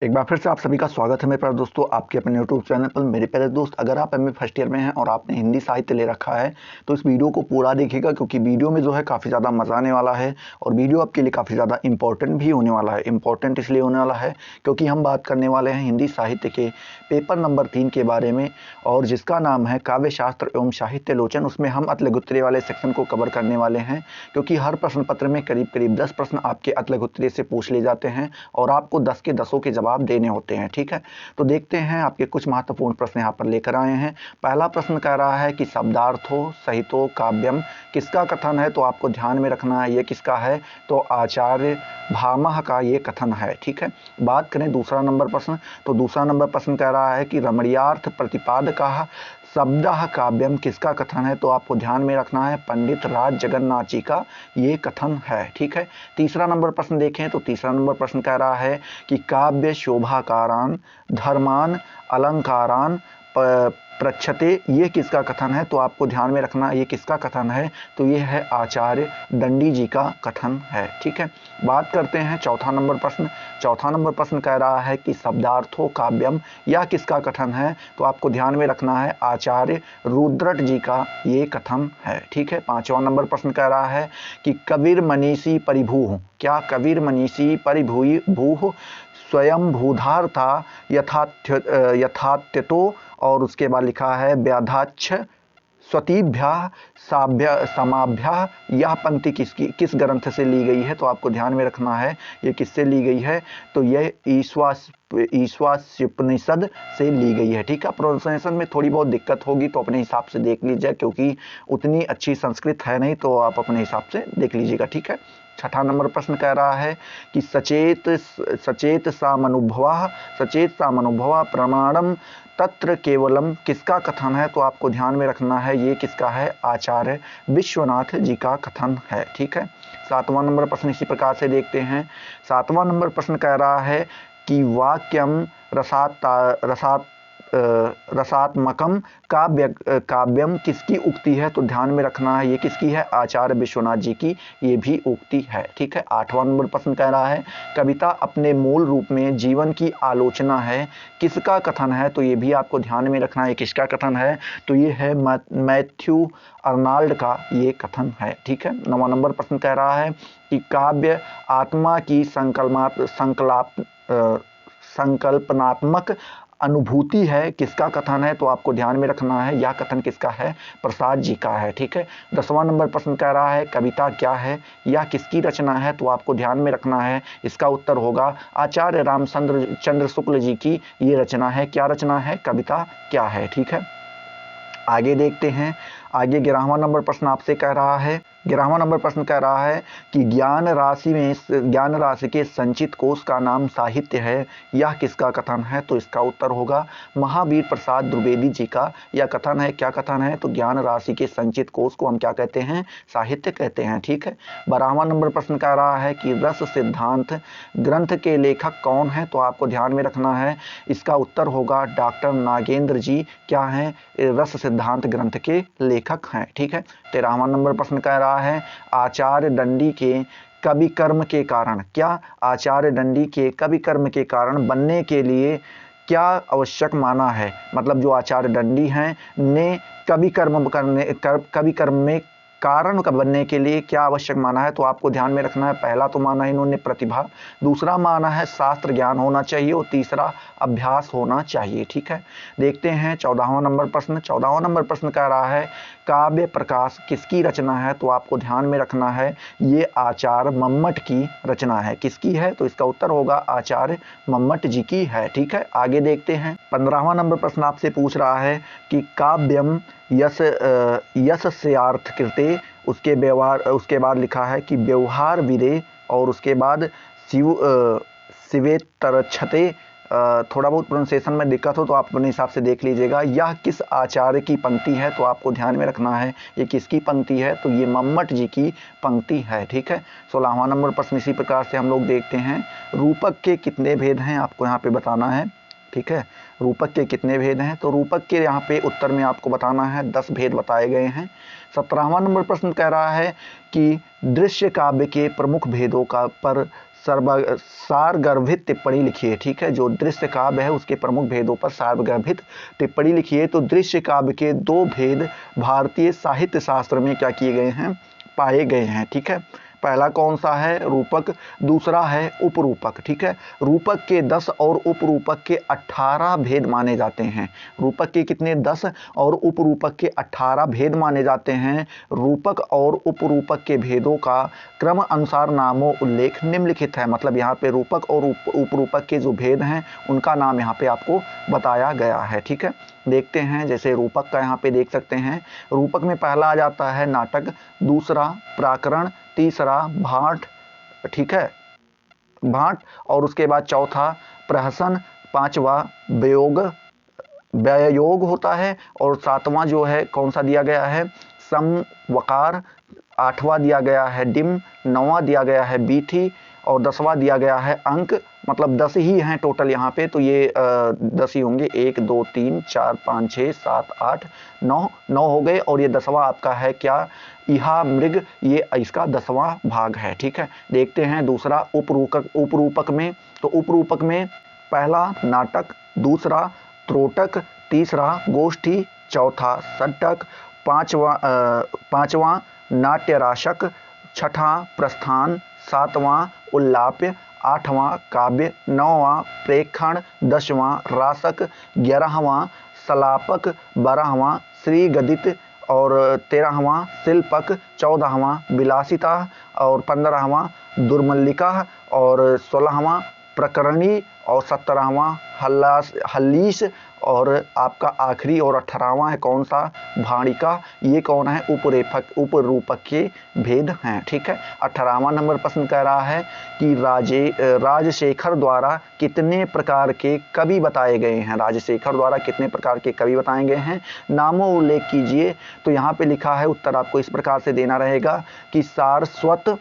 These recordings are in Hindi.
एक बार फिर से आप सभी का स्वागत है मेरे प्यारे दोस्तों आपके अपने यूट्यूब चैनल पर। मेरे प्यारे दोस्त, अगर आप एमए फर्स्ट ईयर में हैं और आपने हिंदी साहित्य ले रखा है तो इस वीडियो को पूरा देखिएगा, क्योंकि वीडियो में जो है काफ़ी ज़्यादा मज़ा आने वाला है और वीडियो आपके लिए काफ़ी ज़्यादा इंपॉर्टेंट भी होने वाला है। इंपॉर्टेंट इसलिए होने वाला है क्योंकि हम बात करने वाले हैं हिंदी साहित्य के पेपर नंबर 3 के बारे में, और जिसका नाम है काव्य शास्त्र एवं साहित्य लोचन। उसमें हम अतलगुत्तरी वाले सेक्शन को कवर करने वाले हैं, क्योंकि हर प्रश्न पत्र में करीब करीब 10 प्रश्न आपके अतलगुत्तरी से पूछ लिए जाते हैं और आपको 10 के 10 के जवाब देने होते हैं। ठीक है, तो देखते हैं आपके कुछ महत्वपूर्ण प्रश्न यहाँ पर लेकर आए हैं। पहला प्रश्न कह रहा है कि शब्दार्थो सहितो काव्यम किसका कथन है, तो आपको ध्यान में रखना है ये किसका है, तो आचार्य भामह का ये कथन है। ठीक है, बात करें दूसरा नंबर प्रश्न, तो दूसरा नंबर प्रश्न कह रहा है कि रमणीयार्थ प्रतिपादकः शब्दः काव्यम किसका कथन है, तो आपको ध्यान में रखना है पंडित राज जगन्नाथ जी का ये कथन है। ठीक है, तीसरा नंबर प्रश्न देखें तो तीसरा नंबर प्रश्न कह रहा है कि काव्य शोभाकारान धर्मान अलंकारान प्रच्छते ये किसका कथन है, तो आपको ध्यान में रखना ये किसका कथन है, तो ये है आचार्य दंडी जी का कथन है। ठीक है, बात करते हैं चौथा नंबर प्रश्न। चौथा नंबर प्रश्न कह रहा है कि शब्दार्थो काव्यम यह किसका कथन है, तो आपको ध्यान में रखना है आचार्य रुद्रट जी का ये कथन है। ठीक है, पांचवा नंबर प्रश्न कह रहा है कि कबीर मनीषी परिभूः, क्या कबीर मनीषी परिभूः स्वयं भूधार था यथात्यतो, और उसके बाद लिखा है व्याधाच्छ स्वतीभ्यः समाभ्यः, यह पंक्ति किस ग्रंथ से ली गई है, तो आपको ध्यान में रखना है ये किससे ली गई है, तो यह ईशावास्योपनिषद से ली गई है। ठीक है, प्रोनाउंसिएशन में थोड़ी बहुत दिक्कत होगी तो अपने हिसाब से देख लीजिए, क्योंकि उतनी अच्छी संस्कृत है नहीं, तो आप अपने हिसाब से देख लीजिएगा। ठीक है, छठा नंबर प्रश्न कह रहा है कि सचेत सामनुभवा प्रमाणम तत्र केवलम किसका कथन है, तो आपको ध्यान में रखना है ये किसका है, आचार्य विश्वनाथ जी का कथन है। ठीक है, सातवां नंबर प्रश्न इसी प्रकार से देखते हैं। सातवां नंबर प्रश्न कह रहा है कि वाक्यम रसात्मकम काव्यम किसकी उक्ति है, तो ध्यान में रखना है ये किसकी है, आचार्य विश्वनाथ जी की ये भी उक्ति है। ठीक है, आठवां नंबर प्रश्न कह रहा है कविता अपने मूल रूप में जीवन की आलोचना है किसका कथन है, तो ये भी आपको ध्यान में रखना है किसका कथन है, तो ये है मैथ्यू अर्नाल्ड का ये कथन है। ठीक है, नवां नंबर प्रश्न कह रहा है कि काव्य आत्मा की संकल्पनात्मक अनुभूति है किसका कथन है, तो आपको ध्यान में रखना है यह कथन किसका है, प्रसाद जी का है। ठीक है, 10वां नंबर प्रश्न कह रहा है कविता क्या है, यह किसकी रचना है, तो आपको ध्यान में रखना है इसका उत्तर होगा आचार्य रामचंद्र शुक्ल जी की ये रचना है। क्या रचना है, कविता क्या है। ठीक है, आगे देखते हैं। आगे 11वां नंबर प्रश्न आपसे कह रहा है, 11वां नंबर प्रश्न कह रहा है कि ज्ञान राशि के संचित कोश का नाम साहित्य है, यह किसका कथन है, तो इसका उत्तर होगा महावीर प्रसाद द्विवेदी जी का यह कथन है। क्या कथन है, तो ज्ञान राशि के संचित कोश को हम क्या कहते हैं, साहित्य कहते हैं। ठीक है, 12वां नंबर प्रश्न कह रहा है कि रस सिद्धांत ग्रंथ के लेखक कौन है, तो आपको ध्यान में रखना है इसका उत्तर होगा डॉक्टर नागेंद्र जी क्या है, रस सिद्धांत ग्रंथ के लेखक हैं। ठीक है, 13वां नंबर प्रश्न कह रहा है आचार्य दंडी के कवि कर्म के कारण, क्या आचार्य दंडी के कवि कर्म के कारण बनने के लिए क्या आवश्यक माना है, मतलब जो आचार्य दंडी हैं ने कवि कर्म में कारण का बनने के लिए क्या आवश्यक माना है, तो आपको ध्यान में रखना है पहला तो माना इन्होंने प्रतिभा, दूसरा माना है शास्त्र ज्ञान होना चाहिए और तीसरा अभ्यास होना चाहिए। ठीक है, देखते हैं 14वां नंबर प्रश्न। 14वां नंबर प्रश्न कह रहा है काव्य प्रकाश किसकी रचना है, तो आपको ध्यान में रखना है ये आचार्य मम्मट की रचना है। किसकी है, तो इसका उत्तर होगा आचार्य मम्मट जी की है। ठीक है, आगे देखते हैं। 15वां नंबर प्रश्न आपसे पूछ रहा है कि काव्यम यस्यार्थ कृते, उसके बाद लिखा है कि व्यवहार विदे, और उसके बाद शिवेतरक्षते। थोड़ा बहुत प्रोनाउंसिएशन में दिक्कत हो तो आप अपने हिसाब से देख लीजिएगा। यह किस आचार्य की पंक्ति है, तो आपको ध्यान में रखना है ये किसकी पंक्ति है, तो ये मम्मट जी की पंक्ति है। ठीक है, 16वां नंबर प्रश्न इसी प्रकार से हम लोग देखते हैं। रूपक के कितने भेद हैं, आपको यहाँ पे बताना है। ठीक है, रूपक के कितने भेद हैं, तो रूपक के यहाँ पे उत्तर में आपको बताना है 10 भेद बताए गए हैं। 17वां नंबर प्रश्न कह रहा है कि दृश्य काव्य के प्रमुख भेदों पर सारगर्भित टिप्पणी लिखिए। ठीक है, जो दृश्य काव्य है उसके प्रमुख भेदों पर सारगर्भित टिप्पणी लिखिए। तो दृश्य काव्य के 2 भेद भारतीय साहित्य शास्त्र में क्या किए गए हैं, पाए गए हैं। ठीक है, पहला कौन सा है, रूपक, दूसरा है उपरूपक। ठीक है, रूपक के 10 और उपरूपक के 18 भेद माने जाते हैं। रूपक के कितने, 10 और उपरूपक के 18 भेद माने जाते हैं। रूपक और उपरूपक के भेदों का क्रम अनुसार नामों उल्लेख निम्नलिखित है। मतलब यहाँ पे रूपक और उपरूपक के जो भेद हैं उनका नाम यहाँ पे आपको बताया गया है। ठीक है, देखते हैं, जैसे रूपक का यहाँ पे देख सकते हैं। रूपक में पहला आ जाता है नाटक, दूसरा प्राकरण, तीसरा भाट, ठीक है, भाट, और उसके बाद चौथा प्रहसन, पांचवा व्ययोग होता है, और सातवां जो है कौन सा दिया गया है, समवकार, आठवां दिया गया है डिम, नौवां दिया गया है बीठी, और 10वां दिया गया है अंक। मतलब 10 ही हैं टोटल यहाँ पे, तो ये 10 ही होंगे। 1 2 3 4 5 6 7 8 9 हो गए, और ये 10वां आपका है क्या, इहा मृग, ये इसका 10वां भाग है। ठीक है, देखते हैं दूसरा उपरूपक में। तो उपरूपक में पहला नाटक, दूसरा त्रोटक, तीसरा गोष्ठी, चौथा सट्टक, पांचवा नाट्यराशक, छठा प्रस्थान, सातवां उल्लाप्य, आठवां काव्य, नौवां प्रेक्षण, 10वां रासक, 11वां सलापक, 12वां श्रीगदित, और 13वां शिल्पक, 14वां विलासिता, और 15वां दुर्मल्लिका, और 16वां प्रकरणी, और 17वां हल्लीस, और आपका आखिरी और 18वां है कौन सा, भाणिका। ये कौन है, उपरूपक के भेद हैं। ठीक है, 18वां नंबर प्रश्न कह रहा है कि राजशेखर द्वारा कितने प्रकार के कवि बताए गए हैं। राजशेखर द्वारा कितने प्रकार के कवि बताए गए हैं, नामों उल्लेख कीजिए। तो यहाँ पे लिखा है, उत्तर आपको इस प्रकार से देना रहेगा कि सारस्वत,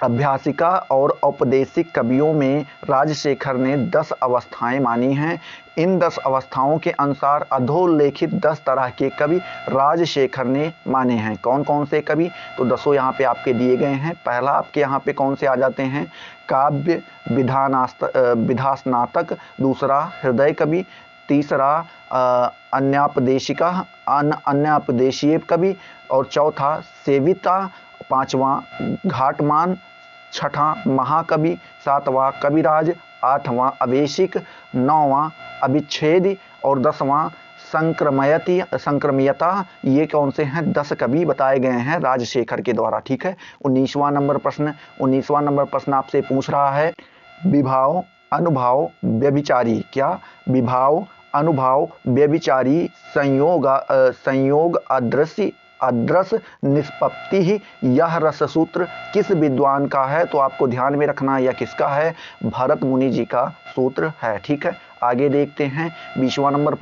अभ्यासिका और औपदेशिक कवियों में राजशेखर ने 10 अवस्थाएं मानी हैं। इन 10 अवस्थाओं के अनुसार अधोल्लेखित 10 तरह के कवि राजशेखर ने माने हैं। कौन कौन से कवि, तो 10 यहाँ पे आपके दिए गए हैं। पहला आपके यहाँ पे कौन से आ जाते हैं, काव्य विधास्नातक, दूसरा हृदय कवि, तीसरा अन्यापदेशीय कवि, और चौथा सेविता, पांचवा घाटमान, छठा महाकवि, सातवां कविराज, आठवां अवेशिक, नौवां अभिच्छेदी, और 10वां संक्रमयता। ये कौन से हैं, 10 कवि बताए गए हैं राजशेखर के द्वारा। ठीक है, 19वां नंबर प्रश्न आपसे पूछ रहा है, विभाव अनुभाव व्यभिचारी, क्या, विभाव अनुभाव व्यभिचारी संयोग अदृश निष्पत्ति ही, यह रस सूत्र किस विद्वान का है। तो आपको ध्यान में रखना है यह किसका है, भरत मुनि जी का सूत्र है। ठीक है, आगे देखते हैं 20वां नंबर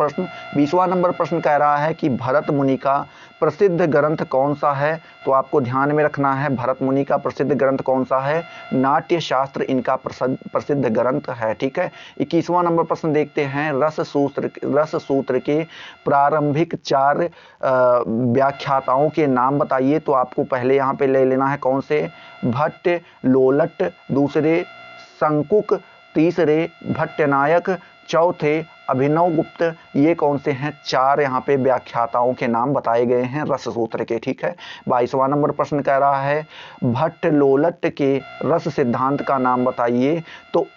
प्रश्न कह रहा है कि भरत मुनि का प्रसिद्ध ग्रंथ कौन सा है। तो आपको ध्यान में रखना है भरत मुनि का प्रसिद्ध ग्रंथ कौन सा है, नाट्य शास्त्र इनका प्रसिद्ध ग्रंथ है। ठीक है, 21वां नंबर प्रश्न देखते हैं, रस सूत्र के प्रारंभिक 4 व्याख्याताओं के नाम बताइए। तो आपको पहले यहाँ पे ले लेना है कौन से, भट्ट, लोलट, दूसरे शंकुक, तीसरे भट्टनायक, चौथे अभिनवगुप्त। ये कौन से हैं, 4 यहाँ पे व्याख्याताओं के नाम बताए गए हैं रस सूत्र के। ठीक है, 22वां नंबर प्रश्न कह रहा है, भट्ट लोलट के रस सिद्धांत का नाम बताइए। तो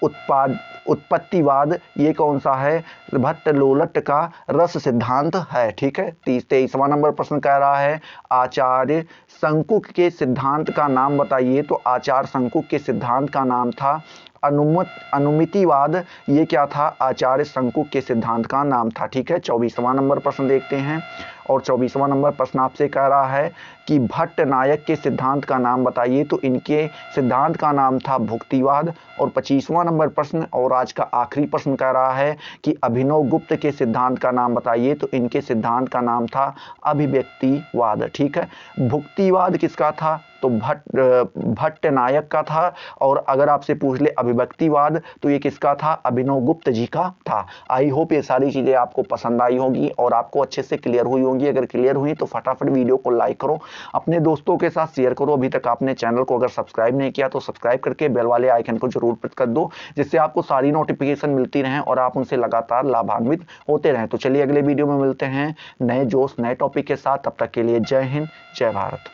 उत्पत्तिवाद ये कौन सा है, भट्ट लोलट का रस सिद्धांत है। ठीक है, 23वां नंबर प्रश्न कह रहा है, आचार्य शंकुक के सिद्धांत का नाम बताइए। तो आचार्य शंकुक के सिद्धांत का नाम था अनुमितिवाद। ये क्या था, आचार्य शंकुक के सिद्धांत का नाम था। ठीक है, 24वां नंबर प्रश्न देखते हैं, और 24वां नंबर प्रश्न आपसे कह रहा है कि भट्ट नायक के सिद्धांत का नाम बताइए। तो इनके सिद्धांत का नाम था भुक्तिवाद। और 25वां नंबर प्रश्न और आज का आखिरी प्रश्न कह रहा है कि अभिनव गुप्त के सिद्धांत का नाम बताइए। तो इनके सिद्धांत का नाम था अभिव्यक्तिवाद। ठीक है, भुक्तिवाद किसका था, तो भट्ट नायक का था। और अगर आपसे पूछ ले अभिव्यक्तिवाद तो ये किसका था? अभिनव गुप्त जी का था। आई होप ये सारी चीजें आपको पसंद आई होगी और आपको अच्छे से क्लियर हुई होंगी। अगर क्लियर हुई तो फटाफट वीडियो को लाइक करो, अपने दोस्तों के साथ शेयर करो। अभी तक आपने चैनल को अगर सब्सक्राइब नहीं किया तो सब्सक्राइब करके बेल वाले आइकन को जरूर प्रेस कर दो, जिससे आपको सारी नोटिफिकेशन मिलती रहें और आप उनसे लगातार लाभान्वित होते रहें। तो चलिए अगले वीडियो में मिलते हैं नए जोश नए टॉपिक के साथ। तब तक के लिए जय हिंद, जय भारत।